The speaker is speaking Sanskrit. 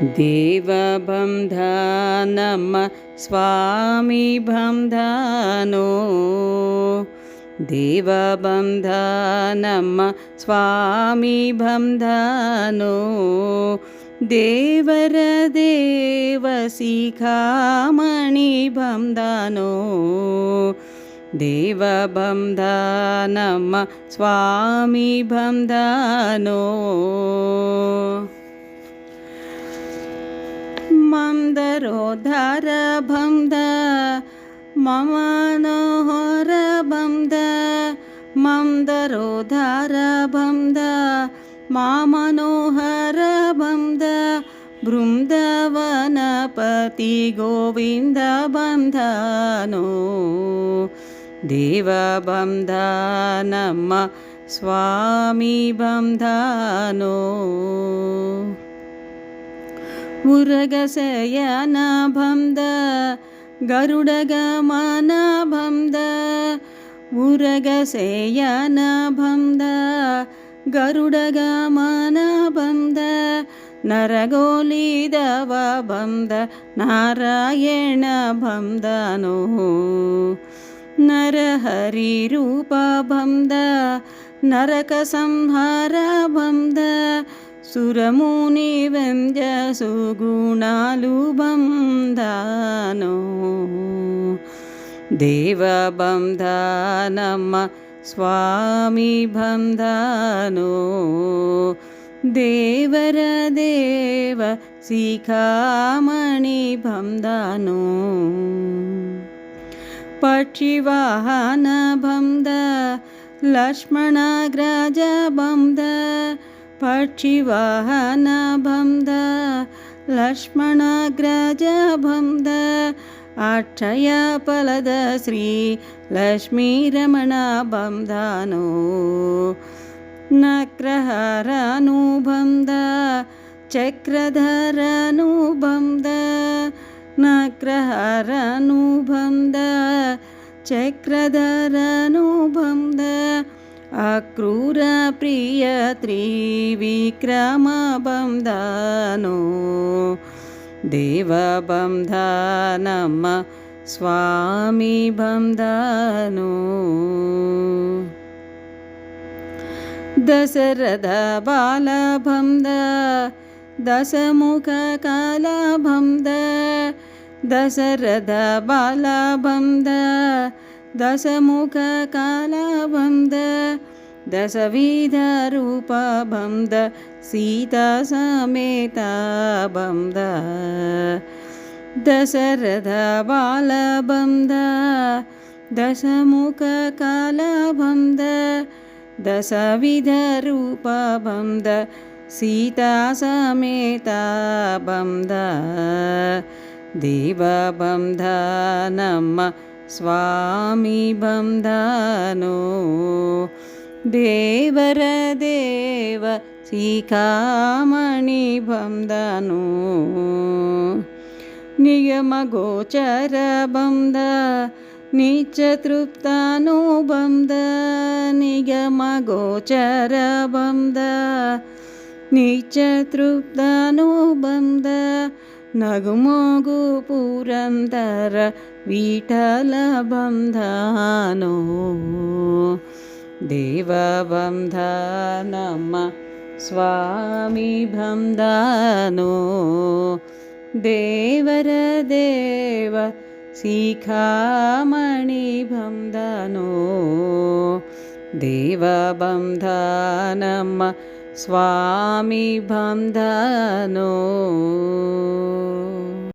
देवबन्धनम स्वामी बन्धनो देवबन्धनम स्वामी बन्धनो देवर देवशिखामणि बन्धनो देवबन्धनम स्वामी बन्धनो मंदरोद्धार बन्ध मम मनोहर बन्ध मंदरोद्धार बन्ध मा मनोहर बन्ध बृंदावनपति गोविंद बन्धनो देवबन्धनम स्वामी बन्धनो उरगशयन बन्ध गरुडगमन बन्ध उरगशयन बन्ध गरुडगमन बन्ध नरगोलिदव बन्ध नारायण बन्धनो नरहरि रूप बन्ध नरकसंहार बन्ध सुरमुनि वन्द्य सुगुणालु बन्धनो देवबन्धनम स्वामी बन्धनो देवर देव शिखामणि बन्धनो पक्षिवाहन बन्ध लक्ष्मणाग्रज बन्ध पक्षिवाहन बन्ध लक्ष्मणाग्रज बन्ध अक्षय फलद श्री लक्ष्मीरमण बन्धनो नक्रहरानुबन्ध चक्रधरानुबन्ध नक्रहरानुबन्ध चक्रधरानुबन्ध अक्रूर प्रिय त्रिविक्रम बन्धनो देवबन्धनम स्वामी बन्धनो दशरथ बाल बन्ध दशमुख काल बन्ध दशरथ बाल बन्ध दशमुख काल बन्ध दशविध रूप बन्ध सीता समेत बन्ध दशरथ बाल बन्ध दशमुख काल बन्ध दशविध रूप बन्ध सीता समेत बन्ध देवबन्धनम स्वामी बन्धनो देवर देव शिखामणि बन्धनो निगम गोचर बन्ध नित्यतृप्तानुबन्ध निगम गोचर बन्ध नित्यतृप्तानुबन्ध नगुमोगु पुरन्दर विठल बन्धनो देवबन्धनम स्वामी बन्धनो देवर देव शिखामणि बन्धनो देवबन्धनम स्वामी बन्धनो।